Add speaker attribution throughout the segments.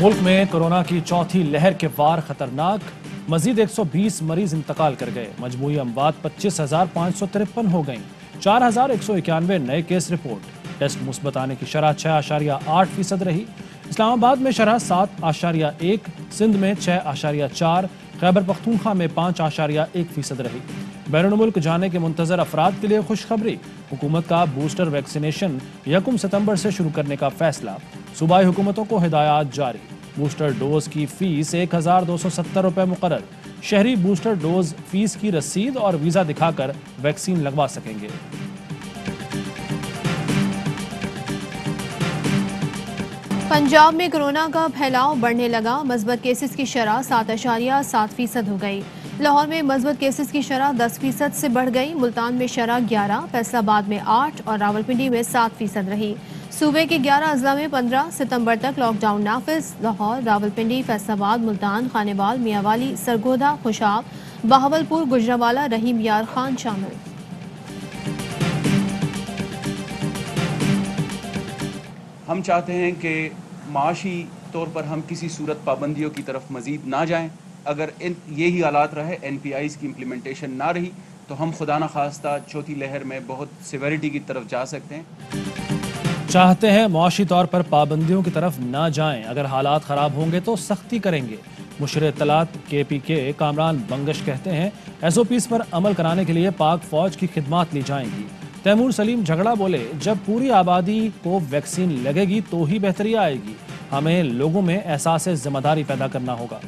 Speaker 1: मुल्क में कोरोना की चौथी लहर के वार खतरनाक, मजीद 120 मरीज इंतकाल कर गए। मजमूई अमवात 25,553 हो गईं। 4,191 नए केस रिपोर्ट। टेस्ट मुस्बत आने की शरह 6.8% रही। इस्लामाबाद में शरह 7.1, सिंध में 6.4, खैबर पख्तूनख्वा में 5.1% रही। बैरून मुल्क जाने के मुंतजर अफराद के लिए खुशखबरी, हुकूमत का बूस्टर वैक्सीनेशन 1 सितंबर से शुरू करने का फैसला। सूबाई हुकूमतों को हिदायत जारी। बूस्टर डोज की फीस 1,270 रुपये मुकर्रर। शहरी बूस्टर डोज फीस की रसीद और वीज़ा दिखाकर वैक्सीन लगवा सकेंगे।
Speaker 2: पंजाब में कोरोना का फैलाव बढ़ने लगा। मस्बत केसेस की शरह 7.7% हो गई। लाहौर में मस्बत केसेस की शरह 10% से बढ़ गई। मुल्तान में शरह 11, फैसलाबाद में 8 और रावलपिंडी में 7% रही। सूबे के 11 अजला में 15 सितंबर तक लॉकडाउन नाफिज। लाहौर, रावलपिंडी, फैसलाबाद, मुल्तान, खानेवाल, मियांवाली, सरगोधा, खुशाब, बहावलपुर, गुजरावाला, रहीम यार खान शामिल।
Speaker 3: हम चाहते हैं कि माशी तौर पर हम किसी सूरत पाबंदियों की तरफ मज़ीद ना जाएं। अगर यही हालात रहे, NPIs की इम्प्लीमेंटेशन ना रही, तो हम खुदा न खास्ता चौथी लहर में बहुत सिवियरिटी की तरफ जा सकते हैं।
Speaker 1: चाहते हैं मुआशी तौर पर पाबंदियों की तरफ ना जाएं। अगर हालात ख़राब होंगे तो सख्ती करेंगे। मुशर इत्तलात KPK कामरान बंगश कहते हैं SOPs पर अमल कराने के लिए पाक फौज की खिदमात ली जाएंगी। तैमूर सलीम झगड़ा बोले, जब पूरी आबादी को वैक्सीन लगेगी तो ही बेहतरी आएगी। हमें लोगों में एहसास जिम्मेदारी पैदा करना होगा।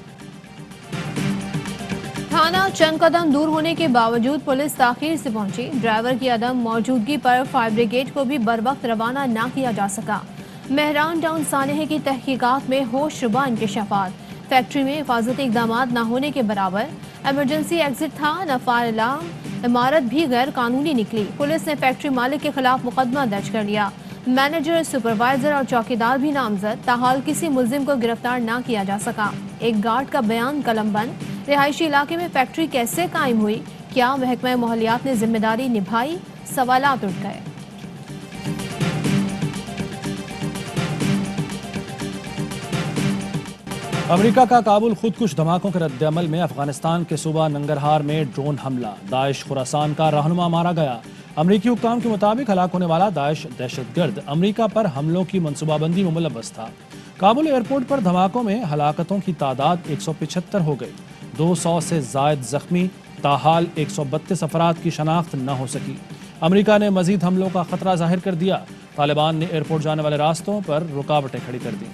Speaker 2: थाना चंद कदम दूर होने के बावजूद पुलिस ताखीर से पहुंची। ड्राइवर की अदम मौजूदगी पर फायर ब्रिगेड को भी बरवक्त रवाना ना किया जा सका। मेहरान टाउन सानेह की तहकीकात में होशरुबा इंकशाफात। फैक्ट्री में हिफाजती इकदामात न होने के बराबर। एमरजेंसी एग्जिट था, न फायर अलार्म। इमारत भी गैर कानूनी निकली। पुलिस ने फैक्ट्री मालिक के खिलाफ मुकदमा दर्ज कर लिया। मैनेजर, सुपरवाइजर और चौकीदार भी नामजद। ताहाल किसी मुल्जिम को गिरफ्तार ना किया जा सका। एक गार्ड का बयान कलमबंद। रिहायशी इलाके में फैक्ट्री कैसे कायम हुई? क्या महकमा माहौलियात ने जिम्मेदारी निभाई? सवालात उठ गए।
Speaker 1: अमेरिका का काबुल खुदकुश धमाकों के रद्द-ए-अमल में अफगानिस्तान के सूबा नंगरहार में ड्रोन हमला। दाइश खुरासान का रहनुमा मारा गया। अमरीकी हुक्काम के मुताबिक हलाक होने वाला दाइश दहशतगर्द अमरीका पर हमलों की मनसूबाबंदी में मुलव्वस था। काबुल एयरपोर्ट पर धमाकों में हलाकतों की तादाद 175 हो गई। 200 से जायद जख्मी। ताहाल 132 अफराद की शनाख्त न हो सकी। अमरीका ने मजीद हमलों का खतरा जाहिर कर दिया। तालिबान ने एयरपोर्ट जाने वाले रास्तों पर रुकावटें खड़ी कर दी।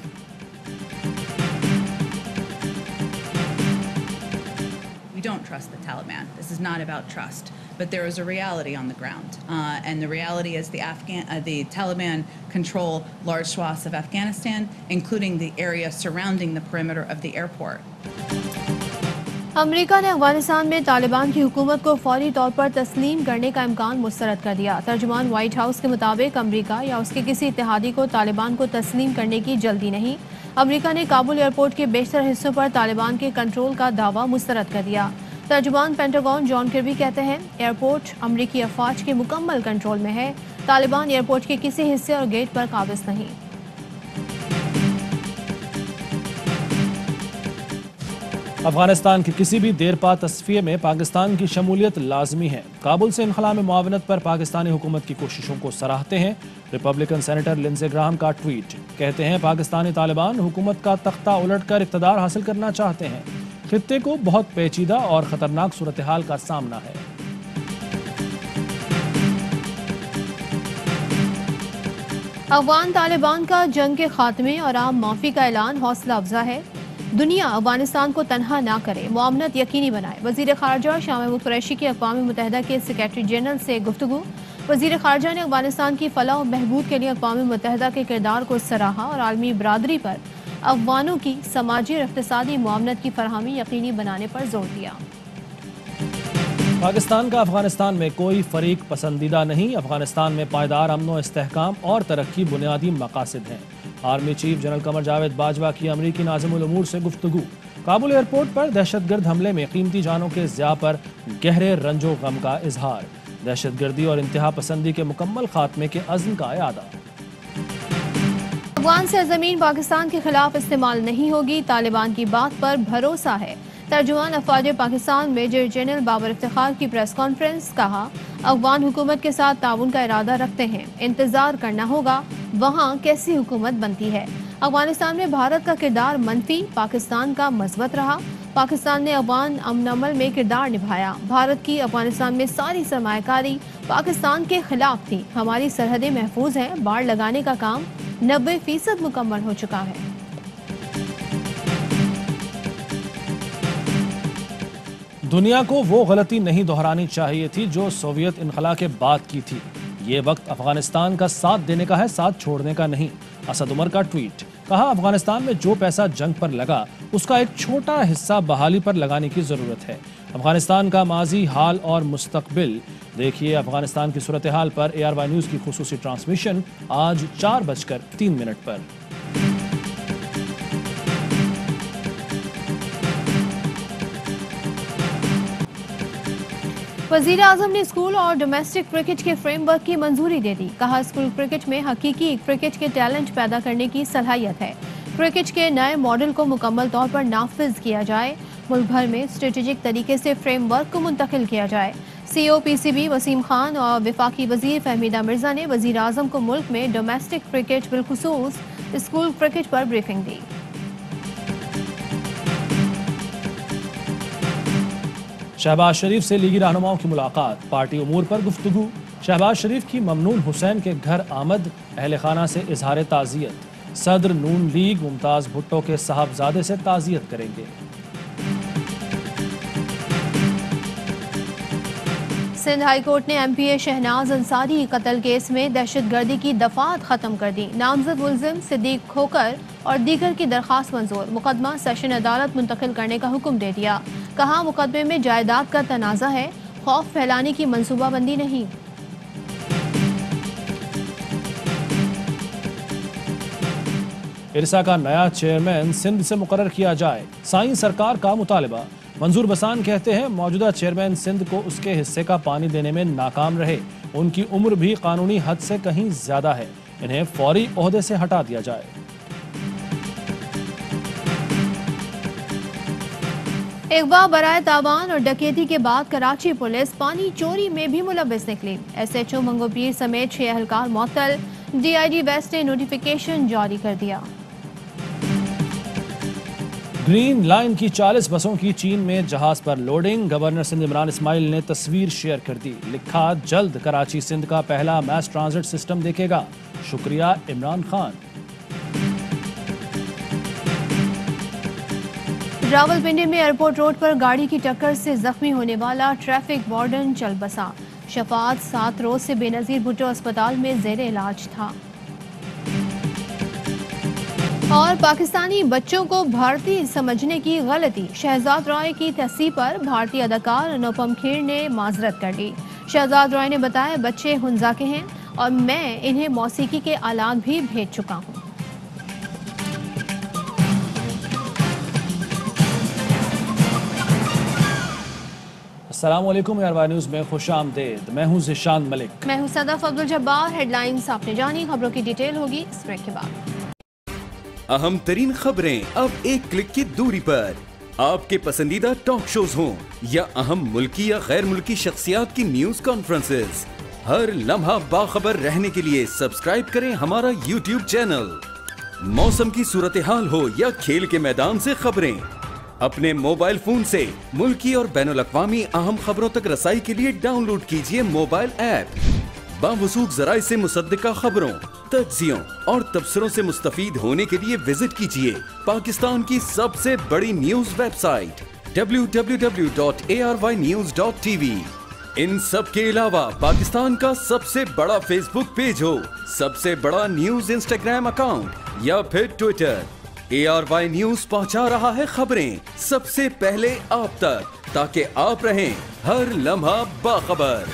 Speaker 4: We don't trust the Taliban. This is not about trust, but there is a reality on the ground, and the reality is the Taliban control large swaths of Afghanistan, including the area surrounding the perimeter of the airport.
Speaker 2: अमरीका ने अफगानिस्तान में तालिबान की हुकूमत को फौरी तौर पर तस्लीम करने का इम्कान मुस्तरद कर दिया। तर्जुमान व्हाइट हाउस के मुताबिक अमरीका या उसके किसी इत्तेहादी को तालिबान को तस्लीम करने की जल्दी नहीं। अमरीका ने काबुल एयरपोर्ट के बेशतर हिस्सों पर तालिबान के कंट्रोल का दावा मुस्तरद कर दिया। तर्जुमान पेंटागन जॉन किर्बी कहते हैं एयरपोर्ट अमरीकी अफवाज के मुकम्मल कंट्रोल में है। तालिबान एयरपोर्ट के किसी हिस्से और गेट पर काबिज नहीं।
Speaker 1: अफगानिस्तान के किसी भी देरपा तस्फिये में पाकिस्तान की शमूलियत लाजमी है। काबुल से इनखला में मुआवनत पर पाकिस्तानी हुकूमत की कोशिशों को सराहते हैं। रिपब्लिकन सेनेटर लिंडसे ग्राहम का ट्वीट। कहते हैं पाकिस्तानी तालिबान हुकूमत का तख्ता उलटकर इक़्तिदार हासिल करना चाहते हैं। खित्ते को बहुत पेचीदा और ख़तरनाक सूरत हाल का सामना है।
Speaker 2: अफगान तालिबान का जंग के खात्मे और आम माफी का ऐलान हौसला अफजा है। दुनिया अफगानिस्तान को तनहा ना करे, मुआवनत यकीनी बनाए। वज़ीर ख़ारजा शाह महमूद कुरैशी की अक़वाम मुत्तहिदा के सेक्रेटरी जनरल से गुफ्तगू। वज़ीर ख़ारजा ने अफगानिस्तान की फलाह और बहबूद के लिए अक़वाम मुत्तहिदा के किरदार को सराहा और आलमी बरादरी पर अफगानों की समाजी और इक़्तिसादी मुआवनत की फरहमी यकीनी बनाने पर जोर दिया।
Speaker 1: पाकिस्तान का अफगानिस्तान में कोई फरीक पसंदीदा नहीं। अफगानिस्तान में पायदार अमन व इस्तेहकाम और तरक्की बुनियादी मकासद हैं। Army chief general Qamar Javed Bajwa की अमरीकी नाज़िमुल उमूर से गुफ्तगू। काबुल एयरपोर्ट पर दहशतगर्द हमले में कीमती जानों के ज़िया पर गहरे रंजो गम का इजहार। दहशतगर्दी और इंतहा पसंदी के मुकम्मल खात्मे के अज़्म का यादा।
Speaker 2: افغان سرزمین پاکستان کے خلاف استعمال نہیں ہوگی، طالبان کی بات پر بھروسہ ہے۔ ترجمان افواج پاکستان میجر جنرل بابر افتخار کی پریس کانفرنس، کہا افغان حکومت کے ساتھ تعاون کا ارادہ رکھتے ہیں، انتظار کرنا ہوگا وہاں کیسی حکومت بنتی ہے۔ افغانستان میں بھارت کا کردار منفی، پاکستان کا مثبت رہا۔ پاکستان نے افغان امن عمل میں کردار نبھایا۔ بھارت کی افغانستان میں ساری سرمایہ کاری پاکستان کے خلاف تھی۔ ہماری سرحدیں محفوظ ہیں، باڑ لگانے کا کام 90% مکمل ہو چکا ہے۔
Speaker 1: دنیا کو وہ غلطی نہیں دہرانی چاہیے تھی جو سوویت انخلا کے بعد کی تھی۔ یہ وقت افغانستان کا ساتھ دینے کا ہے، ساتھ چھوڑنے کا نہیں۔ اسد عمر کا ٹویٹ، کہا افغانستان میں جو پیسہ جنگ پر لگا اس کا ایک چھوٹا حصہ بحالی پر لگانے کی ضرورت ہے۔ افغانستان کا ماضی، حال اور مستقبل دیکھیے افغانستان کی صورتحال پر ARY نیوز کی خصوصی ٹرانسمیشن آج 4:03 پر۔
Speaker 2: وزیر اعظم نے اسکول اور ڈومیسٹک کرکٹ کے فریم ورک کی منظوری دے دی، کہا اسکول کرکٹ میں حقیقی کرکٹ کے ٹیلنٹ پیدا کرنے کی صلاحیت ہے۔ کرکٹ کے نئے ماڈل کو مکمل طور پر نافذ کیا جائے، ملک بھر میں اسٹریٹجک طریقے سے فریم ورک کو منتقل کیا جائے۔ CEO PCB وسیم خان اور وفاقی وزیر فہمیدہ مرزا نے وزیر اعظم کو ملک میں ڈومیسٹک کرکٹ بالخصوص اسکول کرکٹ پر بریفنگ دی۔
Speaker 1: شہباز شریف سے لیگی رہنماؤں کی ملاقات، پارٹی امور پر گفتگو۔ شہباز شریف کی ممنون حسین کے گھر آمد، اہل خانہ سے اظہار تعزیت۔ صدر نون لیگ ممتاز بھٹو کے صاحبزادے سے تعزیت کریں گے۔
Speaker 2: سندھ ہائی کورٹ نے MPA شہناز انصاری قتل کیس میں دہشت گردی کی دفعات ختم کر دی۔ نامزد ملزم صدیق کھوکر اور دیگر کی درخواست منظور، مقدمہ سیشن عدالت منتقل کرنے کا حکم دے دیا۔ کہا مقدمے میں جائیداد کا تنازع ہے، خوف پھیلانے کی منصوبہ بندی نہیں۔
Speaker 1: ارسا کا نیا چیئرمین سندھ سے مقرر کیا جائے، سائیں سرکار کا مطالبہ۔ منظور بسان کہتے ہیں موجودہ چیئرمین سندھ کو اس کے حصے کا پانی دینے میں ناکام رہے، ان کی عمر بھی قانونی حد سے کہیں زیادہ ہے، انہیں فوری عہدے سے ہٹا دیا جائے۔
Speaker 2: اغوا برائے تاوان اور ڈکیتی کے بعد کراچی پولیس پانی چوری میں بھی ملوث نکلی۔ SHO منگو پیر سمیت 6 اہلکار معطل، DIG ویسٹ نے نوٹیفیکیشن جاری کر دیا۔
Speaker 1: گرین لائن کی 40 بسوں کی چین میں جہاز پر لوڈنگ، گورنر سندھ عمران اسماعیل نے تصویر شیئر کر دی، لکھا جلد کراچی سندھ کا پہلا میس ٹرانزٹ سسٹم دیکھے گا، شکریہ عمران خان۔
Speaker 2: راولپنڈی میں ایئرپورٹ روڈ پر گاڑی کی ٹکر سے زخمی ہونے والا ٹریفک وارڈن چل بسا، شفاعت 7 روز سے بے نظیر بھٹو اسپتال میں زیر علاج تھا۔ اور پاکستانی بچوں کو بھارتی سمجھنے کی غلطی، شہزاد رائے کی تصحیح پر بھارتی اداکار انوپم کھیر نے معذرت کر لی۔ شہزاد رائے نے بتایا بچے ہنزا کے ہیں اور میں انہیں موسیقی کے آلات بھی بھیج چکا ہوں۔
Speaker 1: السلام علیکم، ARY نیوز میں خوش آمدید، میں ہوں ذیشان ملک۔
Speaker 2: میں ہوں صدف عبد الجبار۔ ہیڈ لائنز آپ نے جانی، خبروں کی ڈیٹیل ہوگی اس بریک کے بعد۔
Speaker 5: اہم ترین خبریں اب ایک کلک کی دوری پر، آپ کے پسندیدہ ٹاک شوز ہوں یا اہم ملکی یا غیر ملکی شخصیات کی نیوز کانفرنسز، ہر لمحہ باخبر رہنے کے لیے سبسکرائب کریں ہمارا YouTube چینل۔ موسم کی صورتحال ہو یا کھیل کے میدان سے خبریں، اپنے موبائل فون سے ملکی اور بین الاقوامی اہم خبروں تک رسائی کے لیے ڈاؤن لوڈ کیجیے موبائل ایپ۔ باوثوق ذرائع سے مصدقہ خبروں، تجزیوں اور تبصروں سے مستفید ہونے کے لیے وزٹ کیجیے پاکستان کی سب سے بڑی نیوز ویب سائٹ www.ARYnews.tv۔ ان سب کے علاوہ پاکستان کا سب سے بڑا فیس بک پیج ہو، سب سے بڑا نیوز انسٹاگرام اکاؤنٹ یا پھر ٹویٹر، ARY نیوز پہنچا رہا ہے خبریں سب سے پہلے آپ تک، تاکہ آپ رہیں ہر لمحہ باخبر۔